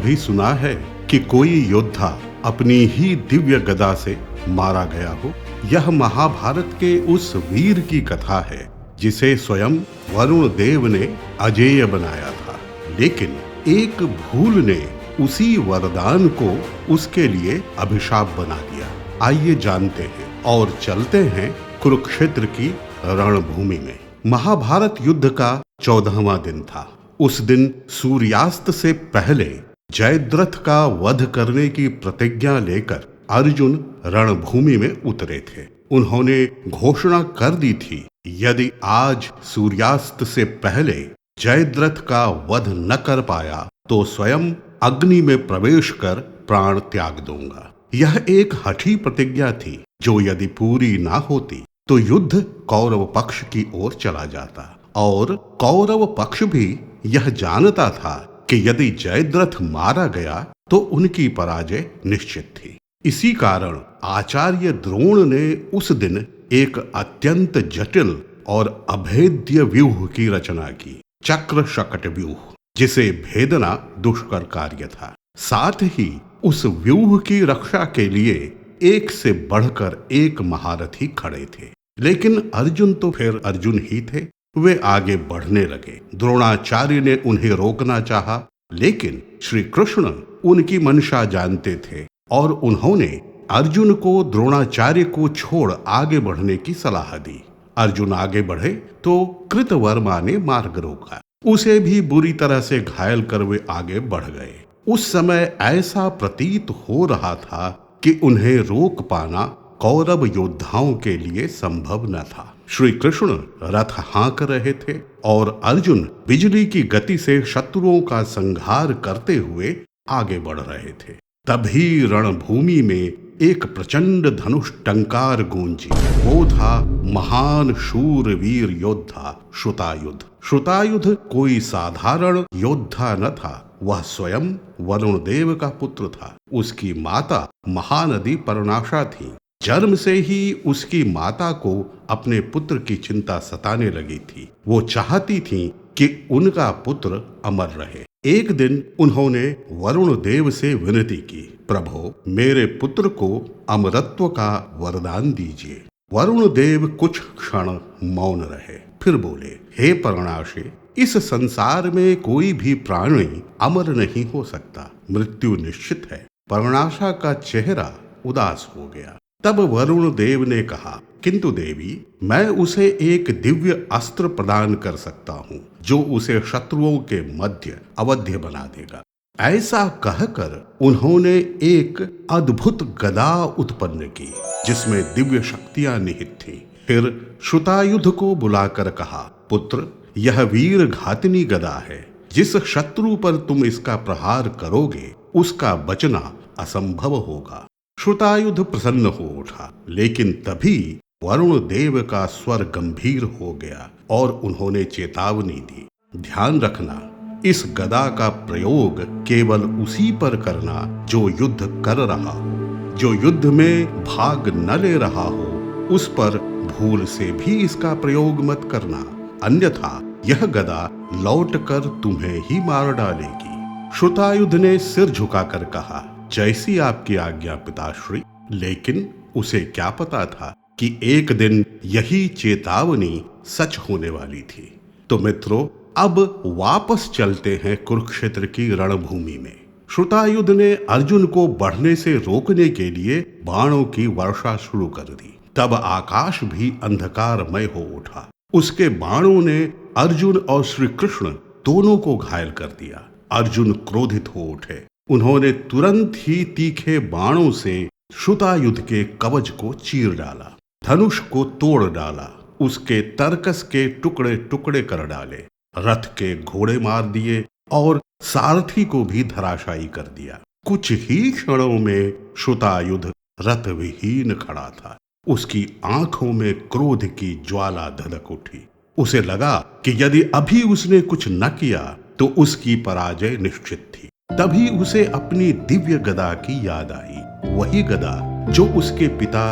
कभी सुना है कि कोई योद्धा अपनी ही दिव्य गदा से मारा गया हो? यह महाभारत के उस वीर की कथा है जिसे स्वयं वरुण देव ने अजेय बनाया था, लेकिन एक भूल ने उसी वरदान को उसके लिए अभिशाप बना दिया। आइए जानते हैं और चलते हैं कुरुक्षेत्र की रणभूमि में। महाभारत युद्ध का 14वां दिन था। उस दिन सूर्यास्त से पहले जयद्रथ का वध करने की प्रतिज्ञा लेकर अर्जुन रणभूमि में उतरे थे। उन्होंने घोषणा कर दी थी, यदि आज सूर्यास्त से पहले जयद्रथ का वध न कर पाया तो स्वयं अग्नि में प्रवेश कर प्राण त्याग दूंगा। यह एक हठी प्रतिज्ञा थी जो यदि पूरी ना होती तो युद्ध कौरव पक्ष की ओर चला जाता, और कौरव पक्ष भी यह जानता था कि यदि जयद्रथ मारा गया तो उनकी पराजय निश्चित थी। इसी कारण आचार्य द्रोण ने उस दिन एक अत्यंत जटिल और अभेद्य व्यूह की रचना की, चक्र शकट व्यूह, जिसे भेदना दुष्कर कार्य था। साथ ही उस व्यूह की रक्षा के लिए एक से बढ़कर एक महारथी खड़े थे, लेकिन अर्जुन तो फिर अर्जुन ही थे। वे आगे बढ़ने लगे। द्रोणाचार्य ने उन्हें रोकना चाहा, लेकिन श्री कृष्ण उनकी मंशा जानते थे और उन्होंने अर्जुन को द्रोणाचार्य को छोड़ आगे बढ़ने की सलाह दी। अर्जुन आगे बढ़े तो कृतवर्मा ने मार्ग रोका। उसे भी बुरी तरह से घायल कर वे आगे बढ़ गए। उस समय ऐसा प्रतीत हो रहा था कि उन्हें रोक पाना कौरव योद्धाओं के लिए संभव न था। श्री कृष्ण रथ हाँक रहे थे और अर्जुन बिजली की गति से शत्रुओं का संहार करते हुए आगे बढ़ रहे थे। तभी रणभूमि में एक प्रचंड धनुष टंकार गूंजी। वो था महान शूरवीर योद्धा श्रुतायुध। श्रुतायुध कोई साधारण योद्धा न था, वह स्वयं वरुण देव का पुत्र था। उसकी माता महानदी पर्णाशा थी। जन्म से ही उसकी माता को अपने पुत्र की चिंता सताने लगी थी। वो चाहती थी कि उनका पुत्र अमर रहे। एक दिन उन्होंने वरुण देव से विनती की, प्रभु मेरे पुत्र को अमरत्व का वरदान दीजिए। वरुण देव कुछ क्षण मौन रहे, फिर बोले, हे पर्णाशे, इस संसार में कोई भी प्राणी अमर नहीं हो सकता, मृत्यु निश्चित है। पर्णाशा का चेहरा उदास हो गया। तब वरुण देव ने कहा, किंतु देवी, मैं उसे एक दिव्य अस्त्र प्रदान कर सकता हूँ जो उसे शत्रुओं के मध्य अवध्य बना देगा। ऐसा कहकर उन्होंने एक अद्भुत गदा उत्पन्न की जिसमें दिव्य शक्तियां निहित थीं। फिर श्रुतायुध को बुलाकर कहा, पुत्र, यह वीर घातिनी गदा है। जिस शत्रु पर तुम इसका प्रहार करोगे उसका बचना असंभव होगा। श्रुतायुध प्रसन्न हो उठा, लेकिन तभी वरुण देव का स्वर गंभीर हो गया और उन्होंने चेतावनी दी, ध्यान रखना, इस गदा का प्रयोग केवल उसी पर करना जो युद्ध कर रहा हो। जो युद्ध में भाग न ले रहा हो उस पर भूल से भी इसका प्रयोग मत करना, अन्यथा यह गदा लौटकर तुम्हें ही मार डालेगी। श्रुतायुध ने सिर झुकाकर कहा, जैसी आपकी आज्ञा पिताश्री। लेकिन उसे क्या पता था कि एक दिन यही चेतावनी सच होने वाली थी। तो मित्रों, अब वापस चलते हैं कुरुक्षेत्र की रणभूमि में। श्रुतायुध ने अर्जुन को बढ़ने से रोकने के लिए बाणों की वर्षा शुरू कर दी। तब आकाश भी अंधकारमय हो उठा। उसके बाणों ने अर्जुन और श्री कृष्ण दोनों को घायल कर दिया। अर्जुन क्रोधित हो उठे। उन्होंने तुरंत ही तीखे बाणों से श्रुतायुध के कवच को चीर डाला, धनुष को तोड़ डाला, उसके तरकस के टुकड़े टुकड़े कर डाले, रथ के घोड़े मार दिए और सारथी को भी धराशायी कर दिया। कुछ ही क्षणों में श्रुतायुध रथ विहीन खड़ा था। उसकी आंखों में क्रोध की ज्वाला धधक उठी। उसे लगा कि यदि अभी उसने कुछ न किया तो उसकी पराजय निश्चित थी। तभी उसे अपनी दिव्य गदा की याद आई, वही गदा जो उसके पिता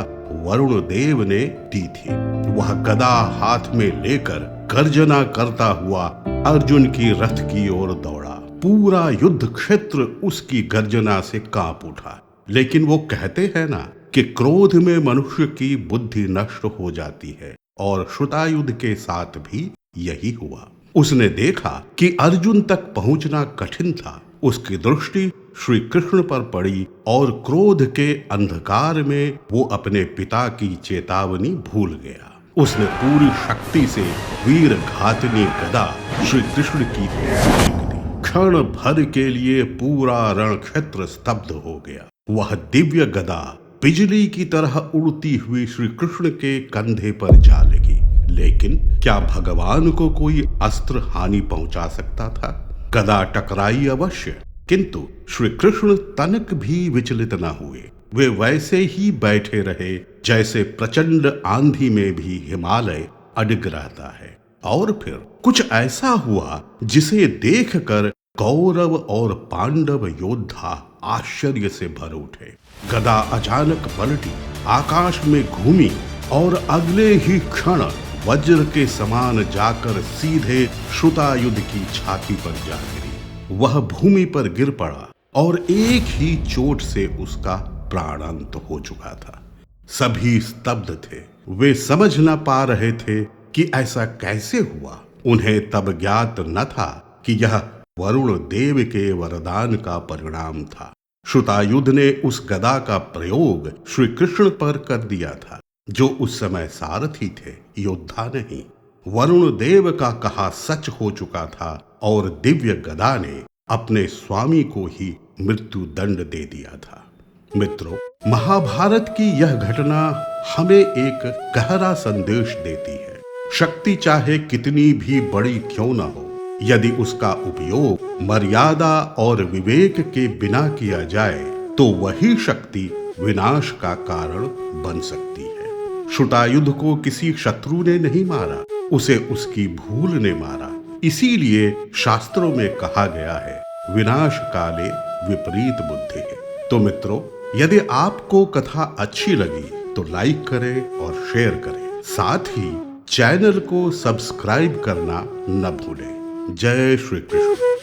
वरुण देव ने दी थी। वह गदा हाथ में लेकर गर्जना करता हुआ अर्जुन की रथ की ओर दौड़ा। पूरा युद्ध क्षेत्र उसकी गर्जना से कांप उठा। लेकिन वो कहते हैं ना कि क्रोध में मनुष्य की बुद्धि नष्ट हो जाती है, और श्रुतायुध के साथ भी यही हुआ। उसने देखा कि अर्जुन तक पहुंचना कठिन था। उसकी दृष्टि श्री कृष्ण पर पड़ी और क्रोध के अंधकार में वो अपने पिता की चेतावनी भूल गया। उसने पूरी शक्ति से वीर घातनी गदा श्री कृष्ण की फेंक दी। क्षण भर के लिए पूरा रण क्षेत्र स्तब्ध हो गया। वह दिव्य गदा बिजली की तरह उड़ती हुई श्री कृष्ण के कंधे पर जा लगी। लेकिन क्या भगवान को कोई अस्त्र हानि पहुंचा सकता था? गदा टकराई अवश्य, किंतु श्री कृष्ण तनक भी विचलित न हुए। वे वैसे ही बैठे रहे जैसे प्रचंड आंधी में भी हिमालय अडिग रहता है। और फिर कुछ ऐसा हुआ जिसे देखकर कौरव और पांडव योद्धा आश्चर्य से भर उठे। गदा अचानक पलटी, आकाश में घूमी और अगले ही क्षण वज्र के समान जाकर सीधे श्रुतायुध की छाती पर जा गिरी। वह भूमि पर गिर पड़ा और एक ही चोट से उसका प्राणांत हो चुका था। सभी स्तब्ध थे। वे समझ न पा रहे थे कि ऐसा कैसे हुआ। उन्हें तब ज्ञात न था कि यह वरुण देव के वरदान का परिणाम था। श्रुतायुध ने उस गदा का प्रयोग श्री कृष्ण पर कर दिया था, जो उस समय सारथी थे, योद्धा नहीं। वरुण देव का कहा सच हो चुका था और दिव्य गदा ने अपने स्वामी को ही मृत्यु दंड दे दिया था। मित्रों, महाभारत की यह घटना हमें एक गहरा संदेश देती है। शक्ति चाहे कितनी भी बड़ी क्यों न हो, यदि उसका उपयोग मर्यादा और विवेक के बिना किया जाए तो वही शक्ति विनाश का कारण बन सकती है। श्रुतायुध को किसी शत्रु ने नहीं मारा, उसे उसकी भूल ने मारा। इसीलिए शास्त्रों में कहा गया है, विनाश काले विपरीत बुद्धि है। तो मित्रों, यदि आपको कथा अच्छी लगी तो लाइक करें और शेयर करें। साथ ही चैनल को सब्सक्राइब करना न भूलें। जय श्री कृष्ण।